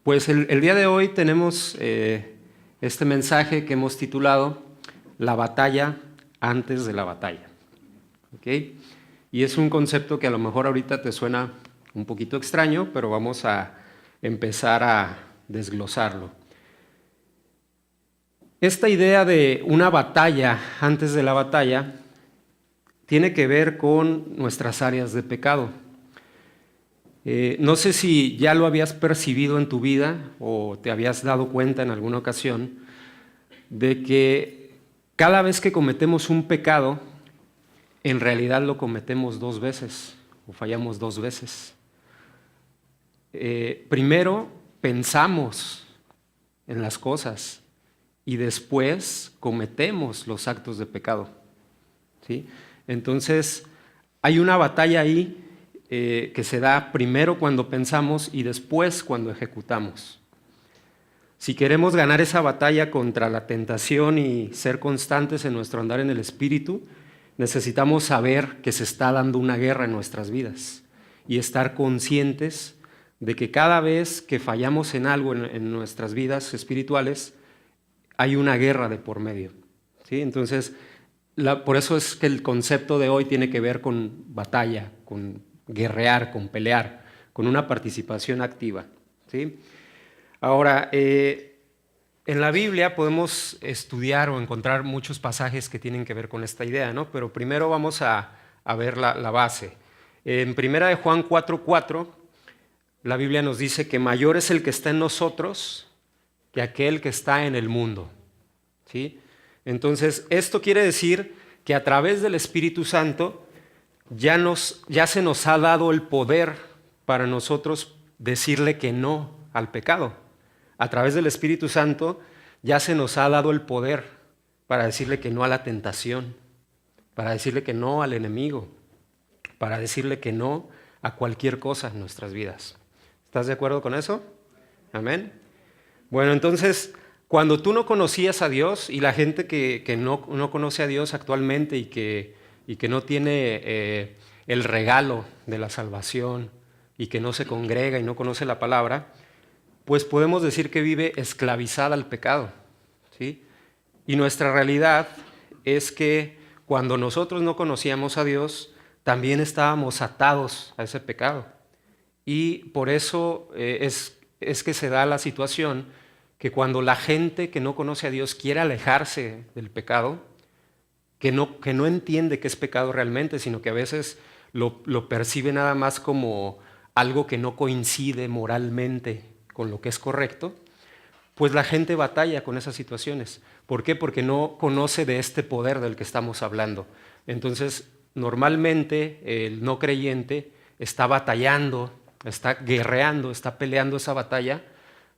Pues el día de hoy tenemos este mensaje que hemos titulado La batalla antes de la batalla. ¿Ok? Y es un concepto que a lo mejor ahorita te suena un poquito extraño, pero vamos a empezar a desglosarlo. Esta idea de una batalla antes de la batalla tiene que ver con nuestras áreas de pecado. No sé si ya lo habías percibido en tu vida o te habías dado cuenta en alguna ocasión de que cada vez que cometemos un pecado, en realidad lo cometemos dos veces o fallamos dos veces. Primero pensamos en las cosas y después cometemos los actos de pecado, ¿sí? Entonces hay una batalla ahí que se da primero cuando pensamos y después cuando ejecutamos. Si queremos ganar esa batalla contra la tentación y ser constantes en nuestro andar en el Espíritu, necesitamos saber que se está dando una guerra en nuestras vidas y estar conscientes de que cada vez que fallamos en algo en nuestras vidas espirituales, hay una guerra de por medio, ¿sí? Entonces, por eso es que el concepto de hoy tiene que ver con batalla, con guerrear, con pelear, con una participación activa, ¿sí? Ahora, en la Biblia podemos estudiar o encontrar muchos pasajes que tienen que ver con esta idea, ¿no? Pero primero vamos a ver la base. En 1 de Juan 4:4, la Biblia nos dice que mayor es el que está en nosotros que aquel que está en el mundo, ¿sí? Entonces, esto quiere decir que a través del Espíritu Santo ya se nos ha dado el poder para nosotros decirle que no al pecado. A través del Espíritu Santo ya se nos ha dado el poder para decirle que no a la tentación, para decirle que no al enemigo, para decirle que no a cualquier cosa en nuestras vidas. ¿Estás de acuerdo con eso? Amén. Bueno, entonces, cuando tú no conocías a Dios y la gente que no conoce a Dios actualmente y que no tiene el regalo de la salvación y que no se congrega y no conoce la palabra, pues podemos decir que vive esclavizada al pecado, ¿sí? Y nuestra realidad es que cuando nosotros no conocíamos a Dios, también estábamos atados a ese pecado. Y por eso es que se da la situación que cuando la gente que no conoce a Dios quiere alejarse del pecado, que no entiende que es pecado realmente, sino que a veces lo percibe nada más como algo que no coincide moralmente con lo que es correcto, pues la gente batalla con esas situaciones. ¿Por qué? Porque no conoce de este poder del que estamos hablando. Entonces, normalmente el no creyente está batallando, está guerreando, está peleando esa batalla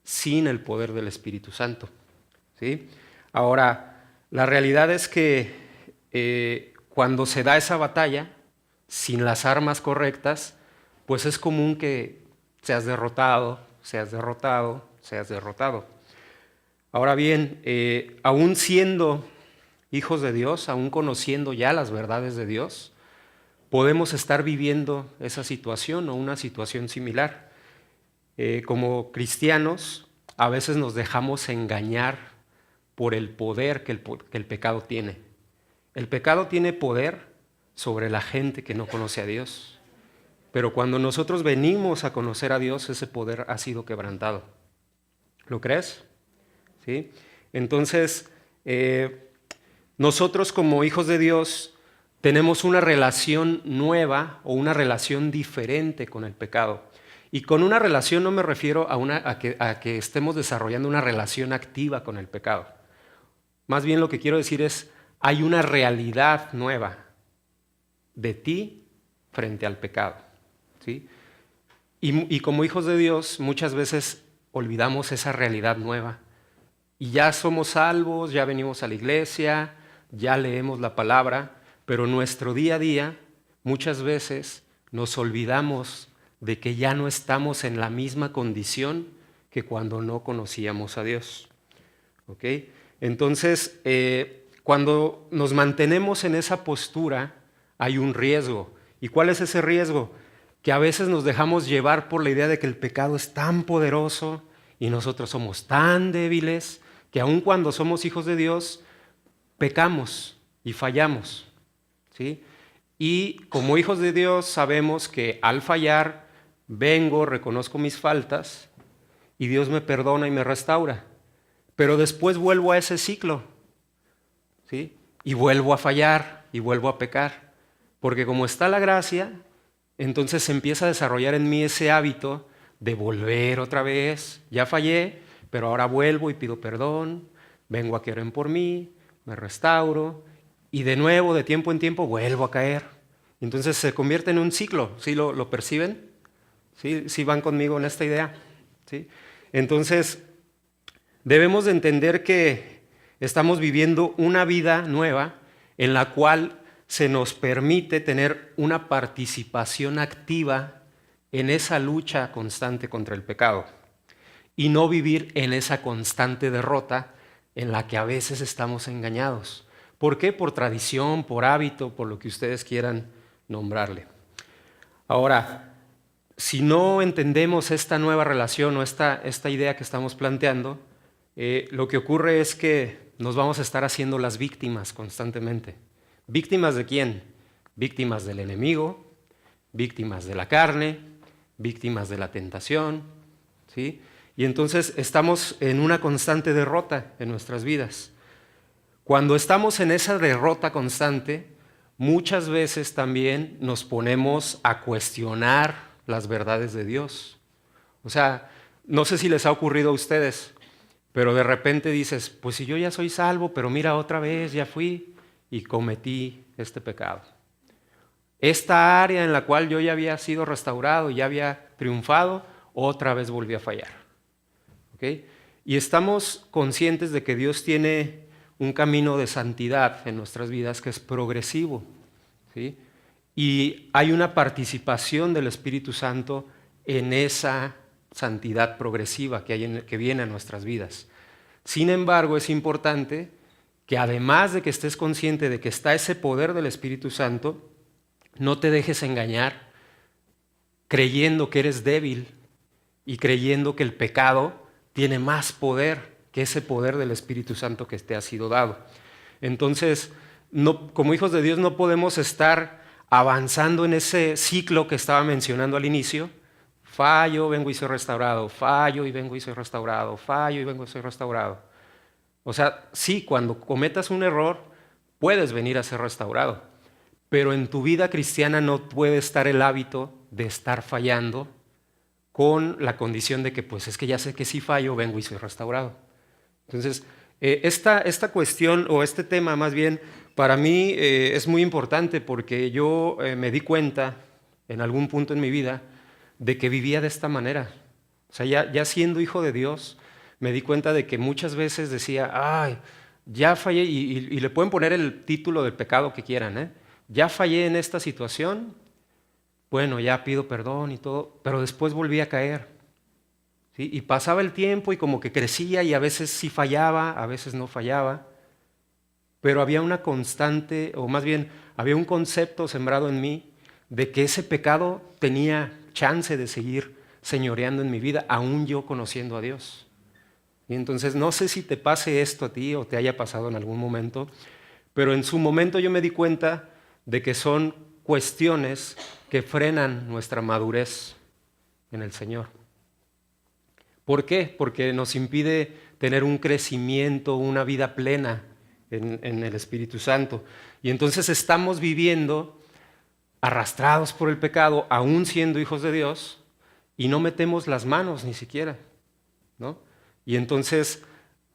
sin el poder del Espíritu Santo, ¿sí? Ahora, la realidad es que cuando se da esa batalla, sin las armas correctas, pues es común que seas derrotado, seas derrotado, seas derrotado. Ahora bien, aún siendo hijos de Dios, aún conociendo ya las verdades de Dios, podemos estar viviendo esa situación o una situación similar. Como cristianos, a veces nos dejamos engañar por el poder que el pecado tiene. El pecado tiene poder sobre la gente que no conoce a Dios, pero cuando nosotros venimos a conocer a Dios, ese poder ha sido quebrantado. ¿Lo crees? ¿Sí? Entonces, nosotros como hijos de Dios tenemos una relación nueva o una relación diferente con el pecado. Y con una relación no me refiero a que estemos desarrollando una relación activa con el pecado. Más bien lo que quiero decir es, hay una realidad nueva de ti frente al pecado, ¿sí? Y como hijos de Dios muchas veces olvidamos esa realidad nueva. Y ya somos salvos, ya venimos a la iglesia, ya leemos la palabra, pero nuestro día a día muchas veces nos olvidamos de que ya no estamos en la misma condición que cuando no conocíamos a Dios, ¿ok? Entonces, cuando nos mantenemos en esa postura, hay un riesgo. ¿Y cuál es ese riesgo? Que a veces nos dejamos llevar por la idea de que el pecado es tan poderoso y nosotros somos tan débiles que aun cuando somos hijos de Dios, pecamos y fallamos, ¿sí? Y como hijos de Dios sabemos que al fallar vengo, reconozco mis faltas y Dios me perdona y me restaura. Pero después vuelvo a ese ciclo, ¿sí? Y vuelvo a fallar y vuelvo a pecar. Porque como está la gracia, entonces se empieza a desarrollar en mí ese hábito de volver otra vez. Ya fallé, pero ahora vuelvo y pido perdón, vengo a que oren por mí, me restauro y de nuevo, de tiempo en tiempo, vuelvo a caer. Entonces se convierte en un ciclo. ¿Sí lo perciben? ¿Sí van conmigo en esta idea? ¿Sí? Entonces, debemos de entender que estamos viviendo una vida nueva en la cual se nos permite tener una participación activa en esa lucha constante contra el pecado y no vivir en esa constante derrota en la que a veces estamos engañados. ¿Por qué? Por tradición, por hábito, por lo que ustedes quieran nombrarle. Ahora, si no entendemos esta nueva relación o esta idea que estamos planteando, lo que ocurre es que nos vamos a estar haciendo las víctimas constantemente. ¿Víctimas de quién? Víctimas del enemigo, víctimas de la carne, víctimas de la tentación, ¿sí? Y entonces estamos en una constante derrota en nuestras vidas. Cuando estamos en esa derrota constante, muchas veces también nos ponemos a cuestionar las verdades de Dios. O sea, no sé si les ha ocurrido a ustedes, pero de repente dices, pues si yo ya soy salvo, pero mira, otra vez ya fui y cometí este pecado. Esta área en la cual yo ya había sido restaurado y ya había triunfado, otra vez volví a fallar. ¿Okay? Y estamos conscientes de que Dios tiene un camino de santidad en nuestras vidas que es progresivo, ¿sí? Y hay una participación del Espíritu Santo en esa santidad progresiva que viene a nuestras vidas. Sin embargo, es importante que además de que estés consciente de que está ese poder del Espíritu Santo, no te dejes engañar creyendo que eres débil y creyendo que el pecado tiene más poder que ese poder del Espíritu Santo que te ha sido dado. Entonces, como hijos de Dios no podemos estar avanzando en ese ciclo que estaba mencionando al inicio. Fallo, vengo y soy restaurado, fallo y vengo y soy restaurado, fallo y vengo y soy restaurado. O sea, sí, cuando cometas un error, puedes venir a ser restaurado, pero en tu vida cristiana no puede estar el hábito de estar fallando con la condición de que, pues es que ya sé que si fallo, vengo y soy restaurado. Entonces, esta cuestión o este tema más bien, para mí es muy importante porque yo me di cuenta en algún punto en mi vida de que vivía de esta manera. O sea, ya siendo hijo de Dios, me di cuenta de que muchas veces decía, ay, ya fallé, y le pueden poner el título del pecado que quieran, ¿eh? Ya fallé en esta situación, bueno, ya pido perdón y todo, pero después volví a caer. ¿Sí? Y pasaba el tiempo y como que crecía y a veces sí fallaba, a veces no fallaba, pero había una constante, o más bien había un concepto sembrado en mí de que ese pecado tenía chance de seguir señoreando en mi vida, aún yo conociendo a Dios. Y entonces no sé si te pase esto a ti o te haya pasado en algún momento, pero en su momento yo me di cuenta de que son cuestiones que frenan nuestra madurez en el Señor. ¿Por qué? Porque nos impide tener un crecimiento, una vida plena en el Espíritu Santo. Y entonces estamos viviendo arrastrados por el pecado, aún siendo hijos de Dios, y no metemos las manos ni siquiera, ¿no? Y entonces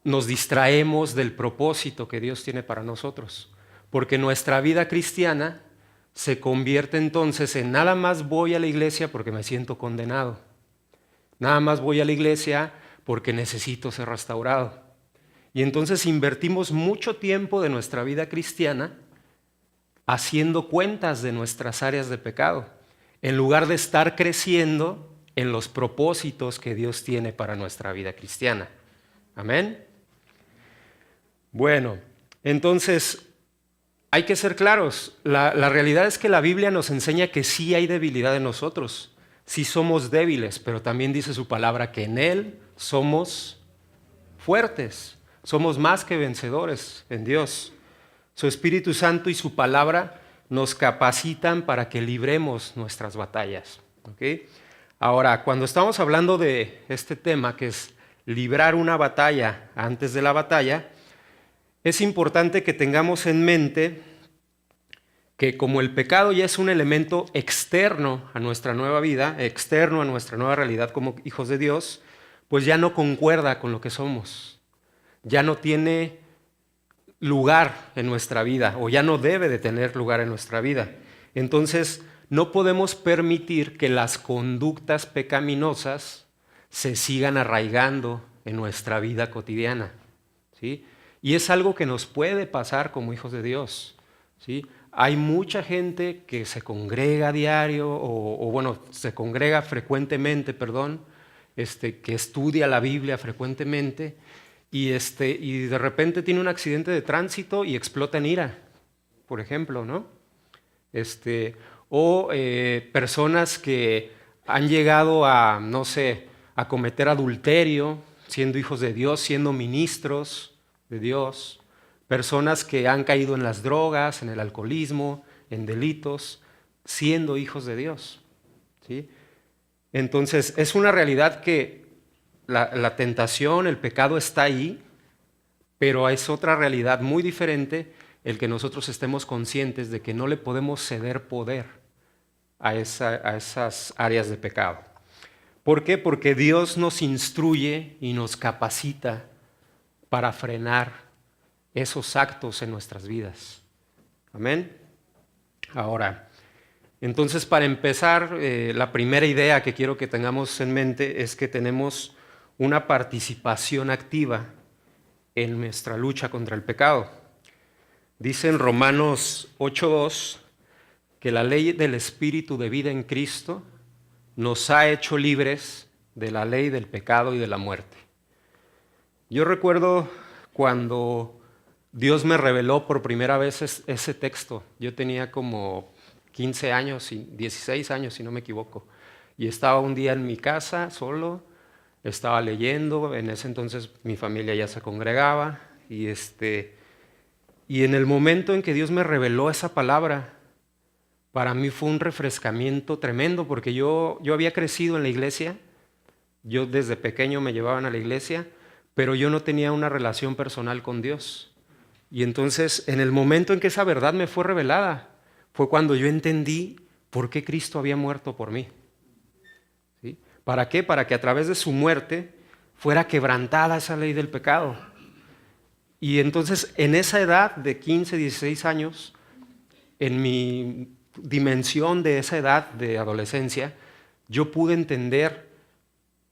nos distraemos del propósito que Dios tiene para nosotros, porque nuestra vida cristiana se convierte entonces en nada más voy a la iglesia porque me siento condenado, nada más voy a la iglesia porque necesito ser restaurado. Y entonces invertimos mucho tiempo de nuestra vida cristiana haciendo cuentas de nuestras áreas de pecado, en lugar de estar creciendo en los propósitos que Dios tiene para nuestra vida cristiana. ¿Amén? Bueno, entonces hay que ser claros. La realidad es que la Biblia nos enseña que sí hay debilidad en nosotros, sí somos débiles, pero también dice su palabra que en Él somos fuertes, somos más que vencedores en Dios. Su Espíritu Santo y su palabra nos capacitan para que libremos nuestras batallas. ¿Okay? Ahora, cuando estamos hablando de este tema, que es librar una batalla antes de la batalla, es importante que tengamos en mente que como el pecado ya es un elemento externo a nuestra nueva vida, externo a nuestra nueva realidad como hijos de Dios, pues ya no concuerda con lo que somos, ya no tiene lugar en nuestra vida o ya no debe de tener lugar en nuestra vida. Entonces, no podemos permitir que las conductas pecaminosas se sigan arraigando en nuestra vida cotidiana, ¿sí? Y es algo que nos puede pasar como hijos de Dios, ¿sí? Hay mucha gente que se congrega a diario se congrega frecuentemente, que estudia la Biblia frecuentemente y de repente tiene un accidente de tránsito y explota en ira, por ejemplo, ¿no? Personas que han llegado a, no sé, a cometer adulterio, siendo hijos de Dios, siendo ministros de Dios. Personas que han caído en las drogas, en el alcoholismo, en delitos, siendo hijos de Dios, ¿sí? Entonces, es una realidad que la tentación, el pecado está ahí, pero es otra realidad muy diferente el que nosotros estemos conscientes de que no le podemos ceder poder a esas áreas de pecado. ¿Por qué? Porque Dios nos instruye y nos capacita para frenar esos actos en nuestras vidas. Amén. Ahora, entonces para empezar, la primera idea que quiero que tengamos en mente es que tenemos una participación activa en nuestra lucha contra el pecado. Dice en Romanos 8:2 que la ley del Espíritu de vida en Cristo nos ha hecho libres de la ley del pecado y de la muerte. Yo recuerdo cuando Dios me reveló por primera vez ese texto. Yo tenía como 15 años, 16 años si no me equivoco, y estaba un día en mi casa solo, estaba leyendo, en ese entonces mi familia ya se congregaba, y en el momento en que Dios me reveló esa palabra, para mí fue un refrescamiento tremendo, porque yo había crecido en la iglesia, yo desde pequeño me llevaban a la iglesia, pero yo no tenía una relación personal con Dios. Y entonces, en el momento en que esa verdad me fue revelada, fue cuando yo entendí por qué Cristo había muerto por mí. ¿Sí? ¿Para qué? Para que a través de su muerte fuera quebrantada esa ley del pecado. Y entonces, en esa edad de 15, 16 años, en mi dimensión de esa edad de adolescencia, yo pude entender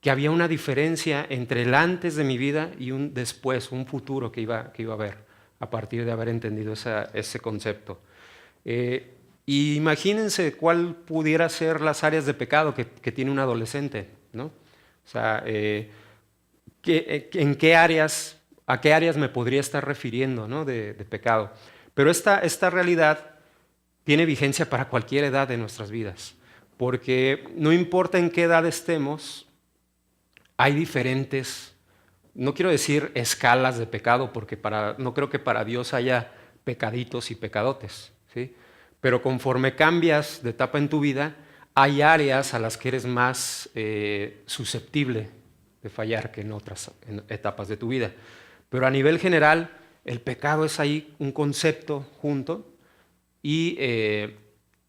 que había una diferencia entre el antes de mi vida y un después, un futuro que iba a haber a partir de haber entendido ese concepto. Y imagínense cuál pudiera ser las áreas de pecado que tiene un adolescente, ¿no? O sea, ¿a qué áreas me podría estar refiriendo, ¿no? de pecado? Pero esta realidad tiene vigencia para cualquier edad de nuestras vidas, porque no importa en qué edad estemos, hay diferentes, no quiero decir escalas de pecado, porque no creo que para Dios haya pecaditos y pecadotes, ¿sí? Pero conforme cambias de etapa en tu vida, hay áreas a las que eres más susceptible de fallar que en otras etapas de tu vida. Pero a nivel general, el pecado es ahí un concepto junto, y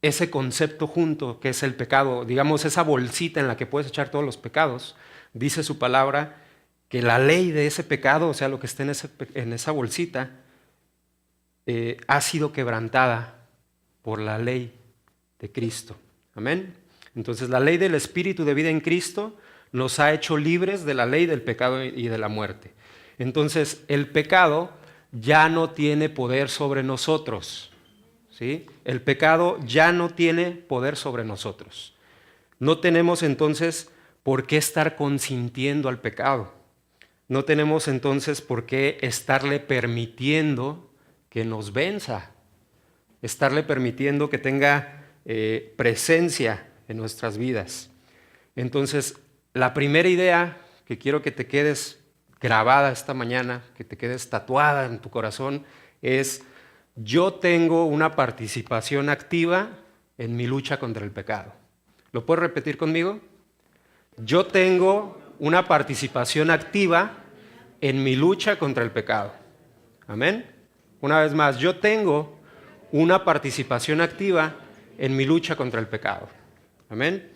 ese concepto junto, que es el pecado, digamos esa bolsita en la que puedes echar todos los pecados, dice su palabra que la ley de ese pecado, o sea, lo que está en esa bolsita, ha sido quebrantada por la ley de Cristo. Amén. Entonces, la ley del Espíritu de vida en Cristo nos ha hecho libres de la ley del pecado y de la muerte. Entonces, el pecado ya no tiene poder sobre nosotros, ¿sí? El pecado ya no tiene poder sobre nosotros. No tenemos entonces por qué estar consintiendo al pecado. No tenemos entonces por qué estarle permitiendo que nos venza, estarle permitiendo que tenga presencia en nuestras vidas. Entonces, la primera idea que quiero que te quedes grabada esta mañana, que te quedes tatuada en tu corazón, es: yo tengo una participación activa en mi lucha contra el pecado. ¿Lo puedes repetir conmigo? Yo tengo una participación activa en mi lucha contra el pecado. Amén. Una vez más, yo tengo una participación activa en mi lucha contra el pecado. Amén.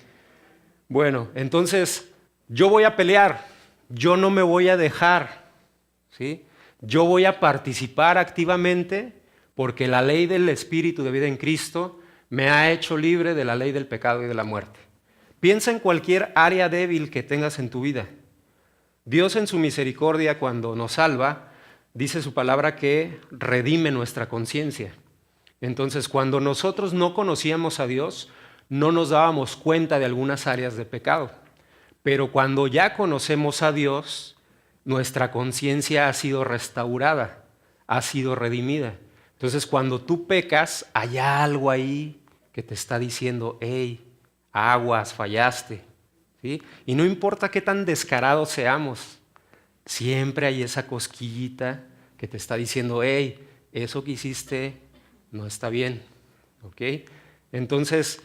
Bueno, entonces yo voy a pelear, yo no me voy a dejar, ¿sí? Yo voy a participar activamente porque la ley del Espíritu de vida en Cristo me ha hecho libre de la ley del pecado y de la muerte. Piensa en cualquier área débil que tengas en tu vida. Dios en su misericordia, cuando nos salva, dice su palabra que redime nuestra conciencia. Entonces, cuando nosotros no conocíamos a Dios, no nos dábamos cuenta de algunas áreas de pecado. Pero cuando ya conocemos a Dios, nuestra conciencia ha sido restaurada, ha sido redimida. Entonces, cuando tú pecas, hay algo ahí que te está diciendo: hey, aguas, fallaste. ¿Sí? Y no importa qué tan descarados seamos, siempre hay esa cosquillita que te está diciendo: hey, eso que hiciste no está bien. ¿Ok? Entonces,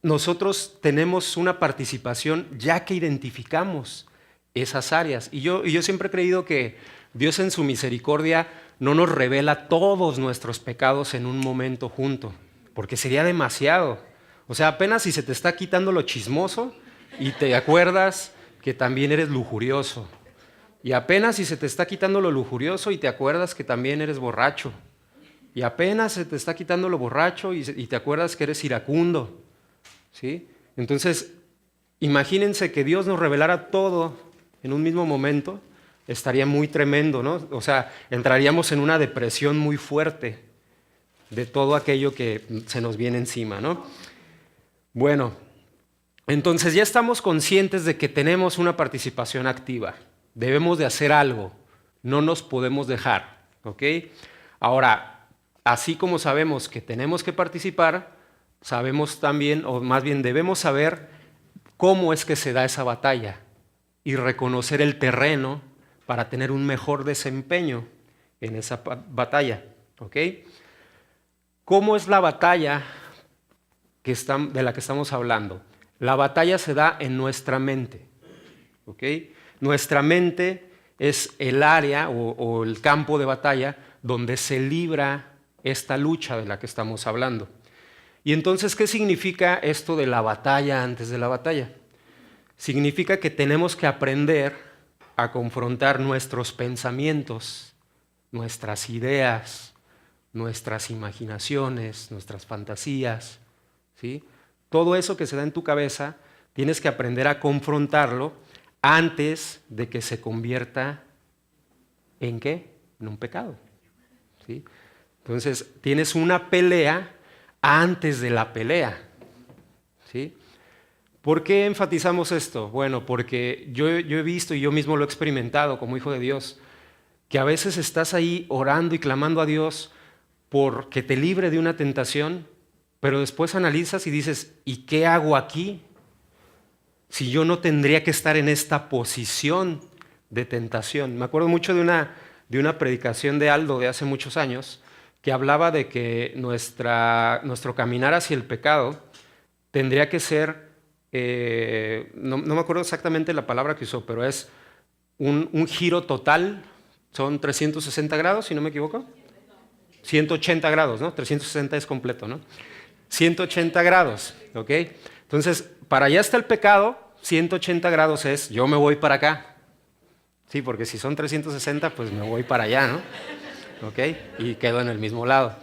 nosotros tenemos una participación ya que identificamos esas áreas. Y yo siempre he creído que Dios en su misericordia no nos revela todos nuestros pecados en un momento junto, porque sería demasiado. O sea, apenas si se te está quitando lo chismoso y te acuerdas que también eres lujurioso. Y apenas si se te está quitando lo lujurioso y te acuerdas que también eres borracho. Y apenas se te está quitando lo borracho y te acuerdas que eres iracundo. ¿Sí? Entonces, imagínense que Dios nos revelara todo en un mismo momento. Estaría muy tremendo, ¿no? O sea, entraríamos en una depresión muy fuerte de todo aquello que se nos viene encima, ¿no? Bueno, entonces ya estamos conscientes de que tenemos una participación activa. Debemos de hacer algo, no nos podemos dejar, ¿ok? Ahora, así como sabemos que tenemos que participar, sabemos también, o más bien debemos saber cómo es que se da esa batalla y reconocer el terreno para tener un mejor desempeño en esa batalla, ¿ok? ¿Cómo es la batalla de la que estamos hablando? La batalla se da en nuestra mente, ¿ok? Nuestra mente es el área o el campo de batalla donde se libra esta lucha de la que estamos hablando. Y entonces, ¿qué significa esto de la batalla antes de la batalla? Significa que tenemos que aprender a confrontar nuestros pensamientos, nuestras ideas, nuestras imaginaciones, nuestras fantasías, ¿sí? Todo eso que se da en tu cabeza, tienes que aprender a confrontarlo antes de que se convierta ¿en qué? En un pecado, ¿sí? Entonces, tienes una pelea antes de la pelea, ¿sí? ¿Por qué enfatizamos esto? Bueno, porque yo he visto y yo mismo lo he experimentado como hijo de Dios, que a veces estás ahí orando y clamando a Dios porque te libre de una tentación, pero después analizas y dices: ¿y qué hago aquí? Si yo no tendría que estar en esta posición de tentación. Me acuerdo mucho de una predicación de Aldo de hace muchos años que hablaba de que nuestro caminar hacia el pecado tendría que ser, no me acuerdo exactamente la palabra que usó, pero es un giro total, son 360 grados, si no me equivoco. 180 grados, ¿no? 360 es completo, ¿no? 180 grados, ¿ok? Entonces, para allá está el pecado, 180 grados es yo me voy para acá. Sí, porque si son 360, pues me voy para allá, ¿no? ¿Ok? Y quedo en el mismo lado.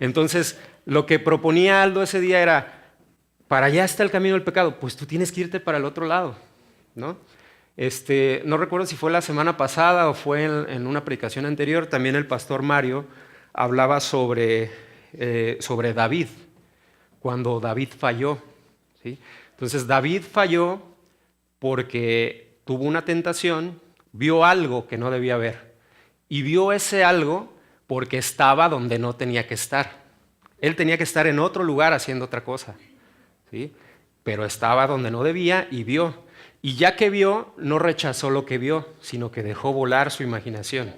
Entonces, lo que proponía Aldo ese día era: para allá está el camino del pecado, pues tú tienes que irte para el otro lado, ¿no? No recuerdo si fue la semana pasada o fue en una predicación anterior, también el pastor Mario hablaba sobre David, cuando David falló, ¿sí? Entonces David falló porque tuvo una tentación, vio algo que no debía ver, y vio ese algo porque estaba donde no tenía que estar. Él tenía que estar en otro lugar haciendo otra cosa, ¿sí? Pero estaba donde no debía y vio. Y ya que vio, no rechazó lo que vio, sino que dejó volar su imaginación.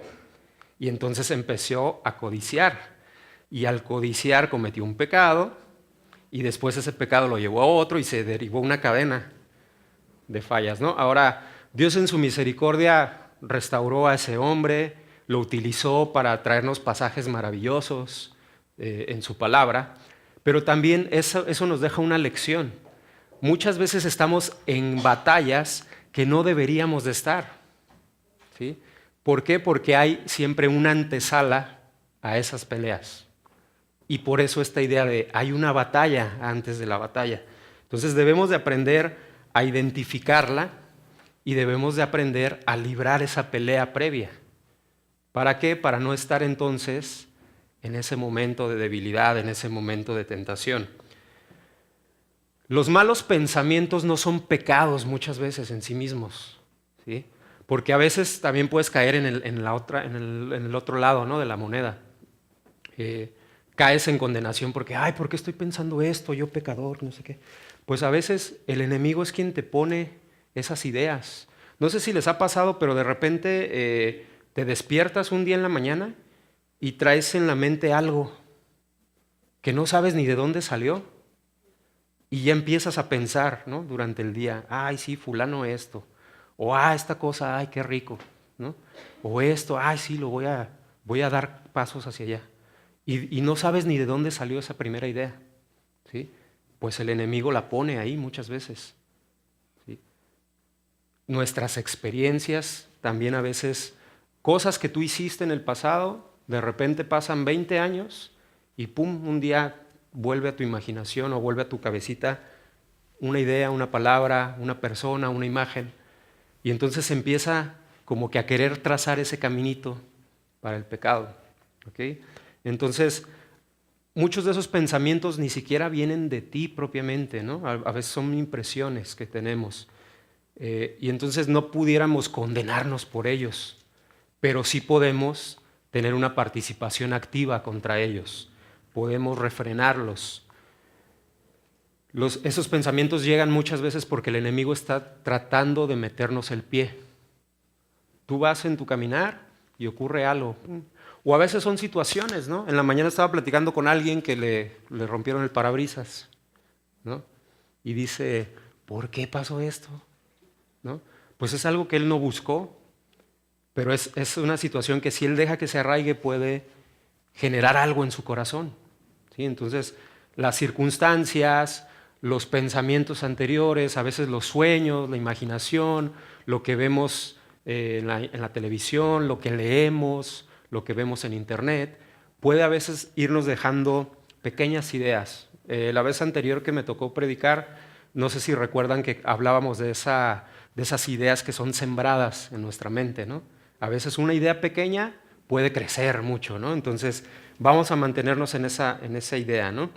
Y entonces empezó a codiciar. Y al codiciar cometió un pecado, y después ese pecado lo llevó a otro y se derivó una cadena de fallas, ¿no? Ahora, Dios en su misericordia restauró a ese hombre, lo utilizó para traernos pasajes maravillosos en su palabra, pero también eso nos deja una lección. Muchas veces estamos en batallas que no deberíamos de estar, ¿sí? ¿Por qué? Porque hay siempre una antesala a esas peleas. Y por eso esta idea de hay una batalla antes de la batalla. Entonces debemos de aprender a identificarla y debemos de aprender a librar esa pelea previa. ¿Para qué? Para no estar entonces en ese momento de debilidad, en ese momento de tentación. Los malos pensamientos no son pecados muchas veces en sí mismos, ¿sí? Porque a veces también puedes caer en el otro lado, ¿no?, de la moneda. Caes en condenación porque, ay, ¿por qué estoy pensando esto? Yo pecador, no sé qué. Pues a veces el enemigo es quien te pone esas ideas. No sé si les ha pasado, pero de repente te despiertas un día en la mañana y traes en la mente algo que no sabes ni de dónde salió. Y ya empiezas a pensar, ¿no?, durante el día, ay, sí, fulano esto. O, esta cosa, ay, qué rico, ¿no? O esto, ay, sí, voy a dar pasos hacia allá. Y no sabes ni de dónde salió esa primera idea, ¿sí? Pues el enemigo la pone ahí muchas veces, ¿sí? Nuestras experiencias también a veces, cosas que tú hiciste en el pasado, de repente pasan 20 años y pum, un día vuelve a tu imaginación o vuelve a tu cabecita una idea, una palabra, una persona, una imagen, y entonces empieza como que a querer trazar ese caminito para el pecado, ¿ok? Entonces, muchos de esos pensamientos ni siquiera vienen de ti propiamente, ¿no? A veces son impresiones que tenemos. Y entonces no pudiéramos condenarnos por ellos, pero sí podemos tener una participación activa contra ellos. Podemos refrenarlos. Esos pensamientos llegan muchas veces porque el enemigo está tratando de meternos el pie. Tú vas en tu caminar y ocurre algo. O a veces son situaciones, ¿no? En la mañana estaba platicando con alguien que le rompieron el parabrisas, ¿no? Y dice, ¿por qué pasó esto? ¿No? Pues es algo que él no buscó, pero es una situación que si él deja que se arraigue puede generar algo en su corazón, ¿sí? Entonces, las circunstancias, los pensamientos anteriores, a veces los sueños, la imaginación, lo que vemos en la televisión, lo que leemos, lo que vemos en internet, puede a veces irnos dejando pequeñas ideas. La vez anterior que me tocó predicar, no sé si recuerdan que hablábamos de esas ideas que son sembradas en nuestra mente, ¿no? A veces una idea pequeña puede crecer mucho, ¿no? Entonces vamos a mantenernos en esa idea, ¿no?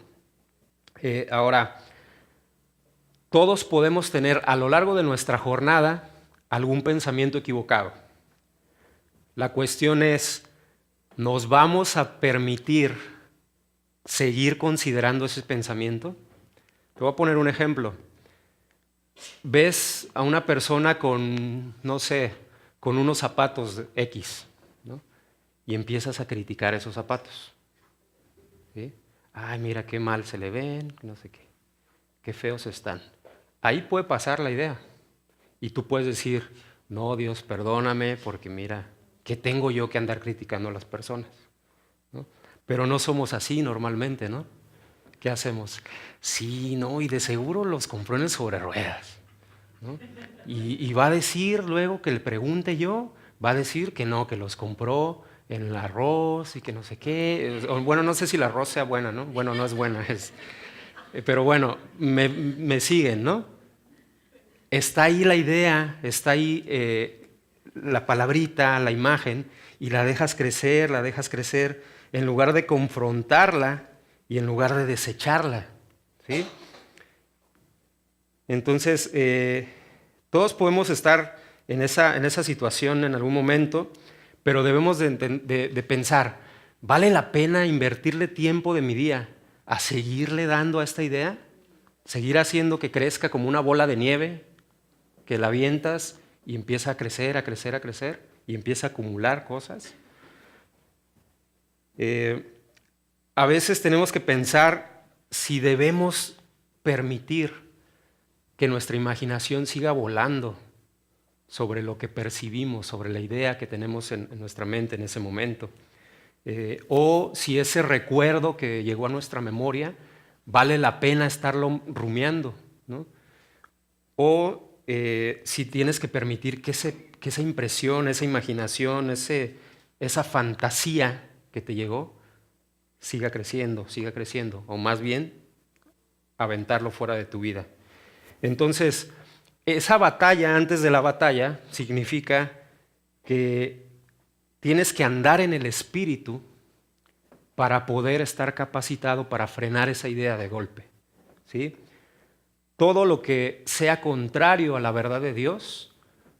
Ahora, todos podemos tener a lo largo de nuestra jornada algún pensamiento equivocado. La cuestión es, ¿nos vamos a permitir seguir considerando ese pensamiento? Te voy a poner un ejemplo. Ves a una persona con, no sé, con unos zapatos X, ¿no? Y empiezas a criticar esos zapatos, ¿sí? Ay, mira qué mal se le ven, no sé qué feos están. Ahí puede pasar la idea. Y tú puedes decir, no, Dios, perdóname, porque mira, ¿qué tengo yo que andar criticando a las personas? ¿No? Pero no somos así normalmente, ¿no? ¿Qué hacemos? Sí, no, y de seguro los compró en el sobre ruedas, ¿no? Y va a decir luego que le pregunte yo, va a decir que no, que los compró en el arroz y que no sé qué. Bueno, no sé si el arroz sea buena, ¿no? Bueno, no es buena, pero bueno, me siguen, ¿no? Está ahí la idea, está ahí la palabrita, la imagen, y la dejas crecer, en lugar de confrontarla y en lugar de desecharla, ¿sí? Entonces, todos podemos estar en esa situación en algún momento, pero debemos de pensar, ¿vale la pena invertirle tiempo de mi día a seguirle dando a esta idea? ¿Seguir haciendo que crezca como una bola de nieve? Que la avientas y empieza a crecer, a crecer, a crecer, y empieza a acumular cosas. A veces tenemos que pensar si debemos permitir que nuestra imaginación siga volando sobre lo que percibimos, sobre la idea que tenemos en nuestra mente en ese momento. O si ese recuerdo que llegó a nuestra memoria vale la pena estarlo rumiando, ¿no? O si tienes que permitir que esa impresión, esa imaginación, esa fantasía que te llegó siga creciendo, o más bien aventarlo fuera de tu vida. Entonces, esa batalla antes de la batalla significa que tienes que andar en el Espíritu para poder estar capacitado para frenar esa idea de golpe, ¿sí? Todo lo que sea contrario a la verdad de Dios,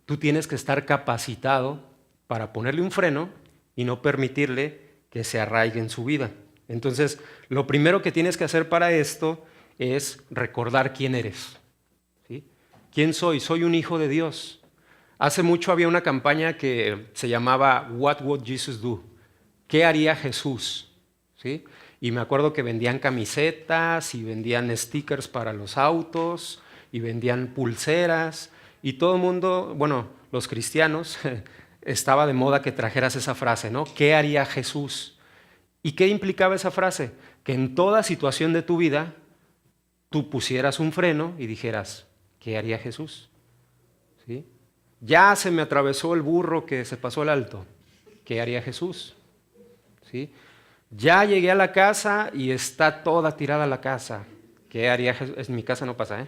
tú tienes que estar capacitado para ponerle un freno y no permitirle que se arraigue en su vida. Entonces, lo primero que tienes que hacer para esto es recordar quién eres, ¿sí? ¿Quién soy? Soy un hijo de Dios. Hace mucho había una campaña que se llamaba What Would Jesus Do? ¿Qué haría Jesús? ¿Sí? Y me acuerdo que vendían camisetas y vendían stickers para los autos y vendían pulseras y todo el mundo, bueno, los cristianos, estaba de moda que trajeras esa frase, ¿no? ¿Qué haría Jesús? ¿Y qué implicaba esa frase? Que en toda situación de tu vida tú pusieras un freno y dijeras, ¿qué haría Jesús? ¿Sí? Ya se me atravesó el burro que se pasó el alto, ¿qué haría Jesús? ¿Sí? Ya llegué a la casa y está toda tirada la casa. ¿Qué haría Jesús? En mi casa no pasa, ¿eh?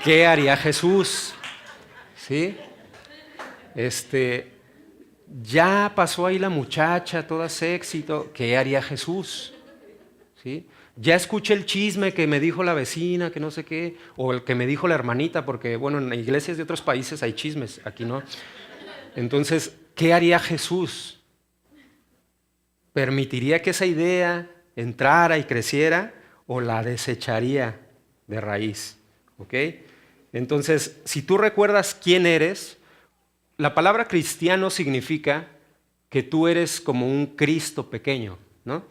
¿Qué haría Jesús? ¿Sí? Ya pasó ahí la muchacha, toda sexy, ¿qué haría Jesús? ¿Sí? Ya escuché el chisme que me dijo la vecina, que no sé qué, o el que me dijo la hermanita, porque bueno, en iglesias de otros países hay chismes, aquí no. Entonces, ¿qué haría Jesús? ¿Permitiría que esa idea entrara y creciera o la desecharía de raíz? ¿Ok? Entonces, si tú recuerdas quién eres, la palabra cristiano significa que tú eres como un Cristo pequeño, ¿no?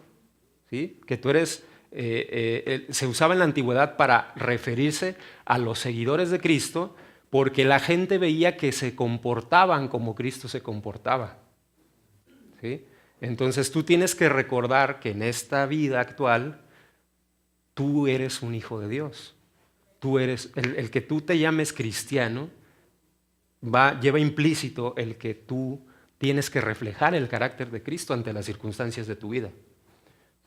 ¿Sí? Que tú eres, se usaba en la antigüedad para referirse a los seguidores de Cristo porque la gente veía que se comportaban como Cristo se comportaba, ¿sí? Entonces tú tienes que recordar que en esta vida actual tú eres un hijo de Dios. Tú eres, el que tú te llames cristiano lleva implícito el que tú tienes que reflejar el carácter de Cristo ante las circunstancias de tu vida,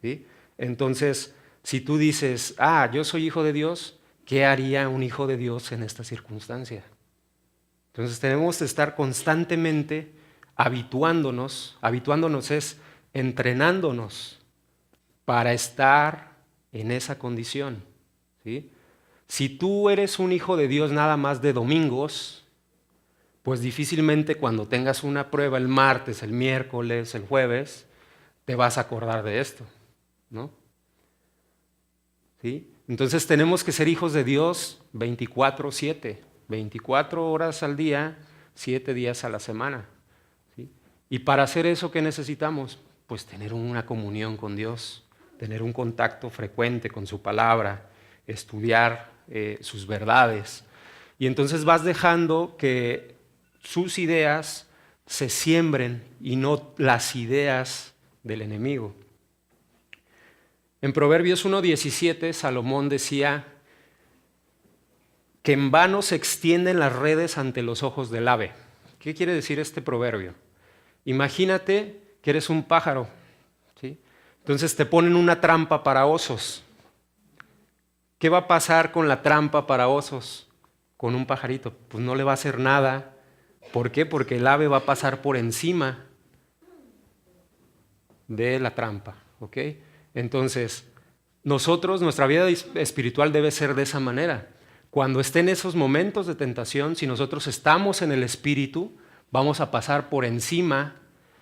¿sí? Entonces, si tú dices, yo soy hijo de Dios, ¿qué haría un hijo de Dios en esta circunstancia? Entonces tenemos que estar constantemente habituándonos es entrenándonos para estar en esa condición, ¿sí? Si tú eres un hijo de Dios nada más de domingos, pues difícilmente cuando tengas una prueba el martes, el miércoles, el jueves, te vas a acordar de esto, ¿no? ¿Sí? Entonces tenemos que ser hijos de Dios 24/7, 24 horas al día, 7 días a la semana. ¿Sí? Y para hacer eso, ¿qué necesitamos? Pues tener una comunión con Dios, tener un contacto frecuente con su palabra, estudiar sus verdades. Y entonces vas dejando que sus ideas se siembren y no las ideas del enemigo. En Proverbios 1:17, Salomón decía que en vano se extienden las redes ante los ojos del ave. ¿Qué quiere decir este proverbio? Imagínate que eres un pájaro, ¿sí? Entonces te ponen una trampa para osos. ¿Qué va a pasar con la trampa para osos? Con un pajarito, pues no le va a hacer nada. ¿Por qué? Porque el ave va a pasar por encima de la trampa, ¿ok? Entonces, nuestra vida espiritual debe ser de esa manera. Cuando estén esos momentos de tentación, si nosotros estamos en el Espíritu, vamos a pasar por encima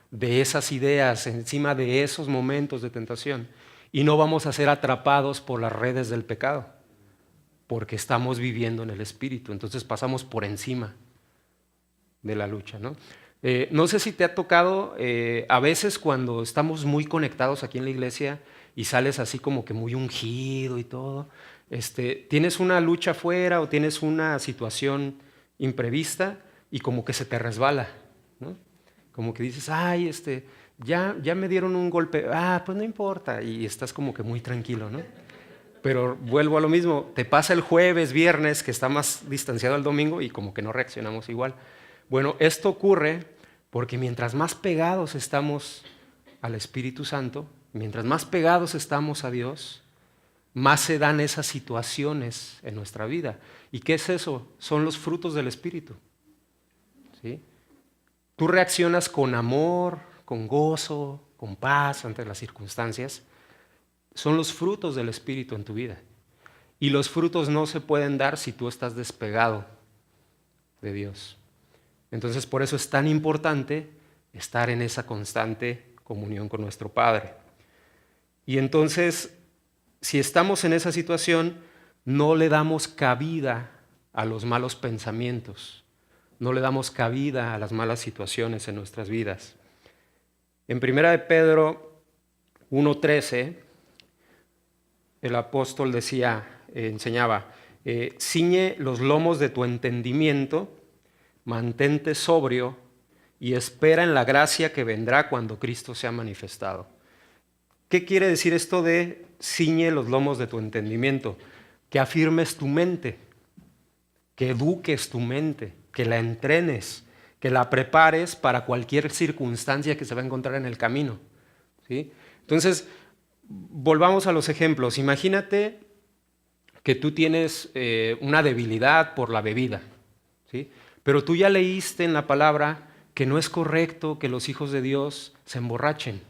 de esas ideas, encima de esos momentos de tentación, y no vamos a ser atrapados por las redes del pecado. porque estamos viviendo en el Espíritu. Entonces pasamos por encima de la lucha, ¿no? No sé si te ha tocado, a veces cuando estamos muy conectados aquí en la iglesia y sales así como que muy ungido y todo, tienes una lucha afuera o tienes una situación imprevista y como que se te resbala, ¿no? Como que dices, ay, ya me dieron un golpe, pues no importa, y estás como que muy tranquilo, ¿no? Pero vuelvo a lo mismo, te pasa el jueves, viernes, que está más distanciado al domingo y como que no reaccionamos igual. Bueno, esto ocurre porque mientras más pegados estamos al Espíritu Santo, mientras más pegados estamos a Dios, más se dan esas situaciones en nuestra vida. ¿Y qué es eso? Son los frutos del Espíritu, ¿sí? Tú reaccionas con amor, con gozo, con paz ante las circunstancias. Son los frutos del Espíritu en tu vida. Y los frutos no se pueden dar si tú estás despegado de Dios. Entonces, por eso es tan importante estar en esa constante comunión con nuestro Padre. Y entonces, si estamos en esa situación, no le damos cabida a los malos pensamientos, no le damos cabida a las malas situaciones en nuestras vidas. En 1 de Pedro 1:13, el apóstol enseñaba, ciñe los lomos de tu entendimiento, mantente sobrio y espera en la gracia que vendrá cuando Cristo sea manifestado. ¿Qué quiere decir esto de ciñe los lomos de tu entendimiento? Que afirmes tu mente, que eduques tu mente, que la entrenes, que la prepares para cualquier circunstancia que se va a encontrar en el camino, ¿sí? Entonces, volvamos a los ejemplos. Imagínate que tú tienes una debilidad por la bebida, ¿sí? Pero tú ya leíste en la palabra que no es correcto que los hijos de Dios se emborrachen.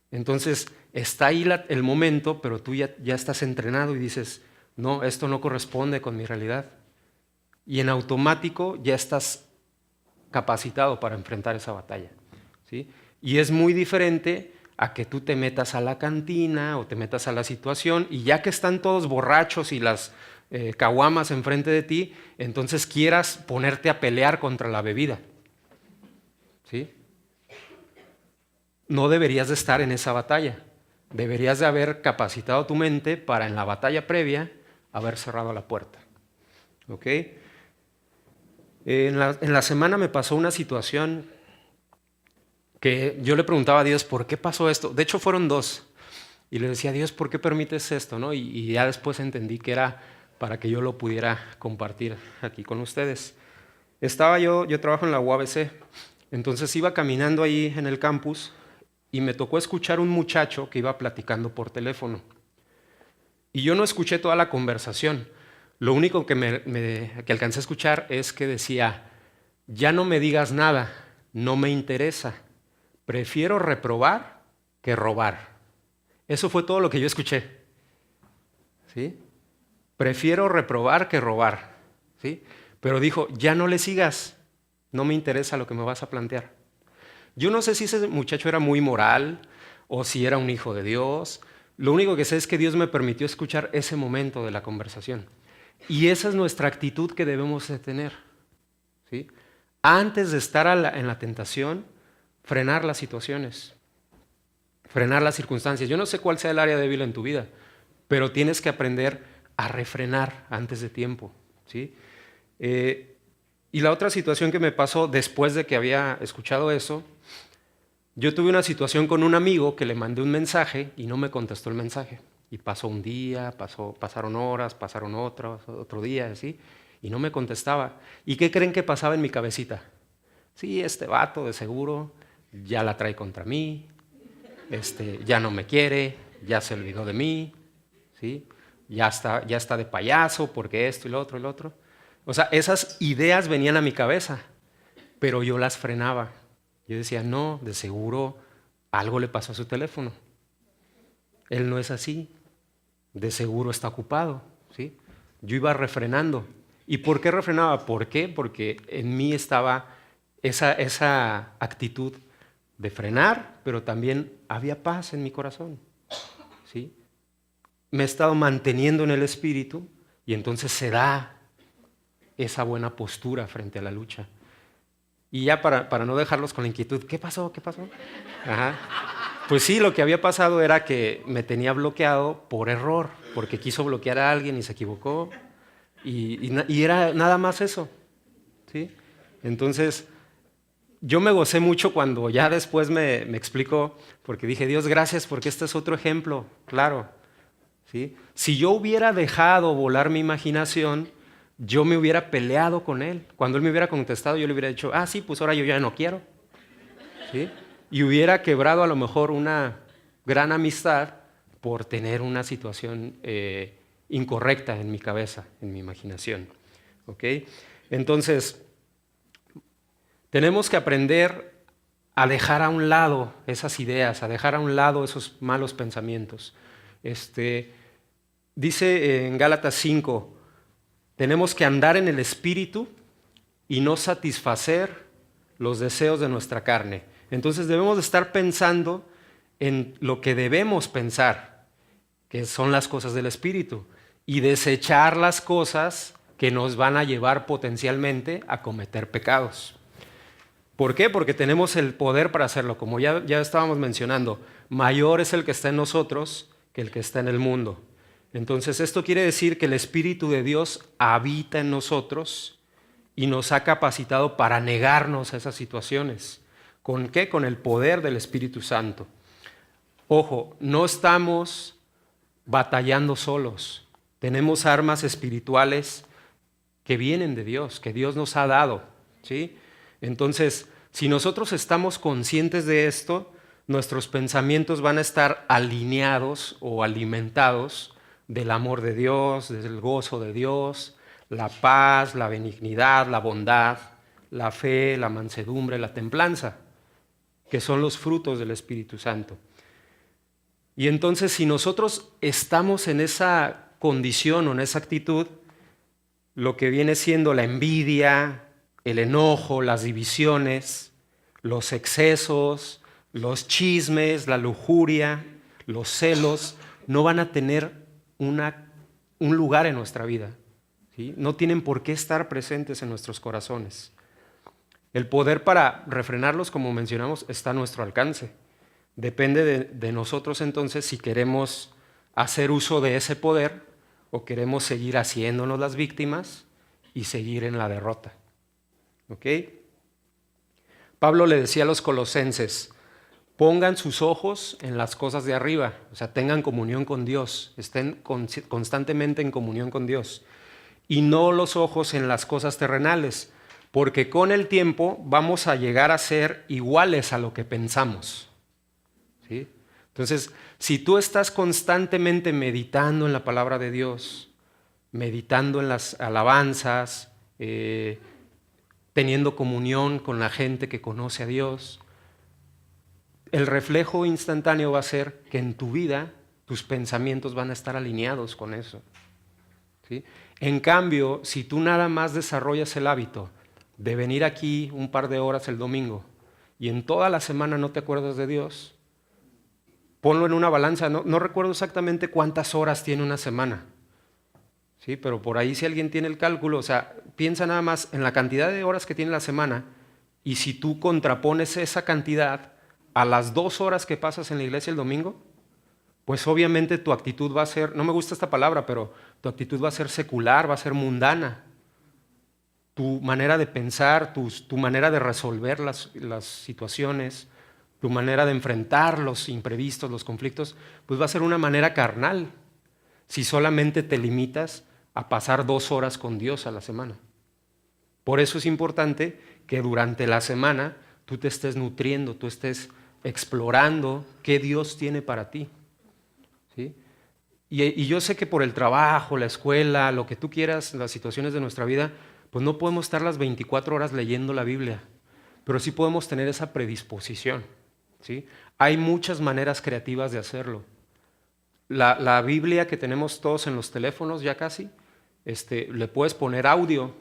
Entonces, está ahí el momento, pero tú ya estás entrenado y dices, no, esto no corresponde con mi realidad. Y en automático ya estás capacitado para enfrentar esa batalla, ¿sí? Y es muy diferente a que tú te metas a la cantina o te metas a la situación y ya que están todos borrachos y las caguamas enfrente de ti, entonces quieras ponerte a pelear contra la bebida, ¿sí? No deberías de estar en esa batalla. Deberías de haber capacitado tu mente para en la batalla previa haber cerrado la puerta, ¿ok? En la semana me pasó una situación que yo le preguntaba a Dios, ¿por qué pasó esto? De hecho, fueron dos. Y le decía, Dios, ¿por qué permites esto? ¿No? Y ya después entendí que era para que yo lo pudiera compartir aquí con ustedes. Yo trabajo en la UABC, entonces iba caminando ahí en el campus y me tocó escuchar un muchacho que iba platicando por teléfono. Y yo no escuché toda la conversación. Lo único que alcancé a escuchar es que decía, ya no me digas nada, no me interesa. Prefiero reprobar que robar. Eso fue todo lo que yo escuché, ¿sí? Prefiero reprobar que robar, ¿sí? Pero dijo, ya no le sigas, no me interesa lo que me vas a plantear. Yo no sé si ese muchacho era muy moral o si era un hijo de Dios. Lo único que sé es que Dios me permitió escuchar ese momento de la conversación. Y esa es nuestra actitud que debemos de tener, ¿sí? Antes de estar en la tentación, frenar las situaciones, frenar las circunstancias. Yo no sé cuál sea el área débil en tu vida, pero tienes que aprender a refrenar antes de tiempo, ¿sí? Y la otra situación que me pasó después de que había escuchado eso, yo tuve una situación con un amigo que le mandé un mensaje y no me contestó el mensaje. Y pasó un día, pasaron horas, pasaron otro día, así, y no me contestaba. ¿Y qué creen que pasaba en mi cabecita? Sí, este vato de seguro ya la trae contra mí, ya no me quiere, ya se olvidó de mí, ¿sí? Ya está de payaso porque esto y lo otro y lo otro. O sea, esas ideas venían a mi cabeza, pero yo las frenaba. Yo decía, no, de seguro algo le pasó a su teléfono. Él no es así, de seguro está ocupado, ¿sí? Yo iba refrenando. ¿Y por qué refrenaba? ¿Por qué? Porque en mí estaba esa actitud de frenar, pero también había paz en mi corazón, ¿sí? Me he estado manteniendo en el Espíritu Y entonces se da esa buena postura frente a la lucha. Y ya para no dejarlos con la inquietud, ¿qué pasó? ¿Qué pasó? Ajá. Pues sí, lo que había pasado era que me tenía bloqueado por error, porque quiso bloquear a alguien y se equivocó. Y era nada más eso, ¿sí? Entonces, yo me gocé mucho cuando ya después me explicó, porque dije, Dios, gracias, porque este es otro ejemplo, claro, ¿sí? Si yo hubiera dejado volar mi imaginación, yo me hubiera peleado con él. Cuando él me hubiera contestado, yo le hubiera dicho, sí, pues ahora yo ya no quiero, ¿sí? Y hubiera quebrado a lo mejor una gran amistad por tener una situación incorrecta en mi cabeza, en mi imaginación, ¿ok? Entonces, tenemos que aprender a dejar a un lado esas ideas, a dejar a un lado esos malos pensamientos. Dice en Gálatas 5, tenemos que andar en el Espíritu y no satisfacer los deseos de nuestra carne. Entonces debemos de estar pensando en lo que debemos pensar, que son las cosas del Espíritu, y desechar las cosas que nos van a llevar potencialmente a cometer pecados. ¿Por qué? Porque tenemos el poder para hacerlo. Como ya estábamos mencionando, mayor es el que está en nosotros que el que está en el mundo. Entonces esto quiere decir que el Espíritu de Dios habita en nosotros y nos ha capacitado para negarnos a esas situaciones. ¿Con qué? Con el poder del Espíritu Santo. Ojo, no estamos batallando solos. Tenemos armas espirituales que vienen de Dios, que Dios nos ha dado, ¿sí? Entonces, si nosotros estamos conscientes de esto, nuestros pensamientos van a estar alineados o alimentados del amor de Dios, del gozo de Dios, la paz, la benignidad, la bondad, la fe, la mansedumbre, la templanza, que son los frutos del Espíritu Santo. Y entonces, si nosotros estamos en esa condición o en esa actitud, lo que viene siendo la envidia, el enojo, las divisiones, los excesos, los chismes, la lujuria, los celos, no van a tener un lugar en nuestra vida, ¿sí? No tienen por qué estar presentes en nuestros corazones. El poder para refrenarlos, como mencionamos, está a nuestro alcance. Depende de nosotros entonces si queremos hacer uso de ese poder o queremos seguir haciéndonos las víctimas y seguir en la derrota. ¿Ok? Pablo le decía a los colosenses, pongan sus ojos en las cosas de arriba, o sea, tengan comunión con Dios, estén constantemente en comunión con Dios, y no los ojos en las cosas terrenales, porque con el tiempo vamos a llegar a ser iguales a lo que pensamos, ¿sí? Entonces, si tú estás constantemente meditando en la palabra de Dios, meditando en las alabanzas, teniendo comunión con la gente que conoce a Dios, el reflejo instantáneo va a ser que en tu vida tus pensamientos van a estar alineados con eso, ¿sí? En cambio, si tú nada más desarrollas el hábito de venir aquí un par de horas el domingo y en toda la semana no te acuerdas de Dios, ponlo en una balanza. No recuerdo exactamente cuántas horas tiene una semana, ¿sí? Pero por ahí si alguien tiene el cálculo, o sea, piensa nada más en la cantidad de horas que tiene la semana y si tú contrapones esa cantidad a las 2 horas que pasas en la iglesia el domingo, pues obviamente tu actitud va a ser, no me gusta esta palabra, pero tu actitud va a ser secular, va a ser mundana. Tu manera de pensar, tu manera de resolver las situaciones, tu manera de enfrentar los imprevistos, los conflictos, pues va a ser una manera carnal, si solamente te limitas a pasar 2 horas con Dios a la semana. Por eso es importante que durante la semana tú te estés nutriendo, tú estés explorando qué Dios tiene para ti, ¿sí? Y yo sé que por el trabajo, la escuela, lo que tú quieras, las situaciones de nuestra vida, pues no podemos estar las 24 horas leyendo la Biblia, pero sí podemos tener esa predisposición, ¿sí? Hay muchas maneras creativas de hacerlo. La Biblia que tenemos todos en los teléfonos ya casi, le puedes poner audio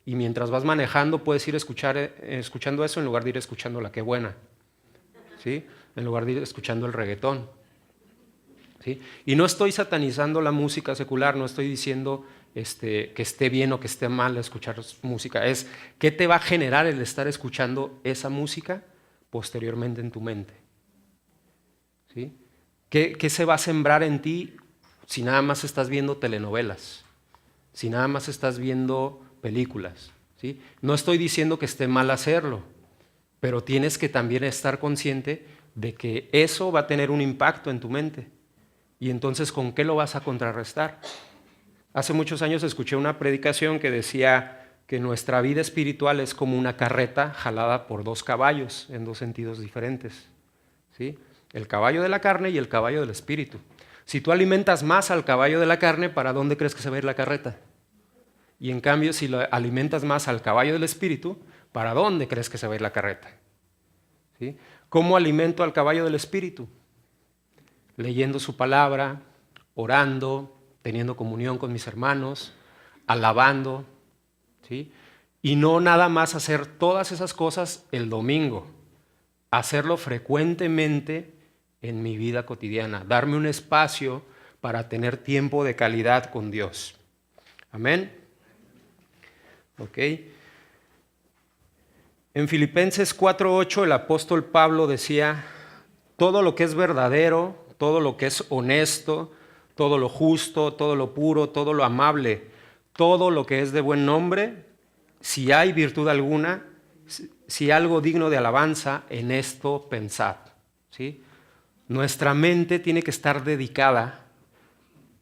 y mientras vas manejando puedes ir escuchando eso en lugar de ir escuchando la Qué Buena, ¿sí? En lugar de ir escuchando el reggaetón, ¿sí? Y no estoy satanizando la música secular, no estoy diciendo que esté bien o que esté mal escuchar música. Es qué te va a generar el estar escuchando esa música posteriormente en tu mente. ¿Sí? ¿Qué se va a sembrar en ti si nada más estás viendo telenovelas? Si nada más estás viendo películas. ¿Sí? No estoy diciendo que esté mal hacerlo, pero tienes que también estar consciente de que eso va a tener un impacto en tu mente. Y entonces, ¿con qué lo vas a contrarrestar? Hace muchos años escuché una predicación que decía que nuestra vida espiritual es como una carreta jalada por dos caballos en dos sentidos diferentes. ¿Sí? El caballo de la carne y el caballo del espíritu. Si tú alimentas más al caballo de la carne, ¿para dónde crees que se va a ir la carreta? Y en cambio, si lo alimentas más al caballo del espíritu, ¿para dónde crees que se va a ir la carreta? ¿Sí? ¿Cómo alimento al caballo del espíritu? Leyendo su palabra, orando, teniendo comunión con mis hermanos, alabando, ¿sí? Y no nada más hacer todas esas cosas el domingo, hacerlo frecuentemente en mi vida cotidiana, darme un espacio para tener tiempo de calidad con Dios. Amén. ¿Ok? En Filipenses 4:8 el apóstol Pablo decía, todo lo que es verdadero, todo lo que es honesto, todo lo justo, todo lo puro, todo lo amable, todo lo que es de buen nombre, si hay virtud alguna, si algo digno de alabanza, en esto pensad. ¿Sí? Nuestra mente tiene que estar dedicada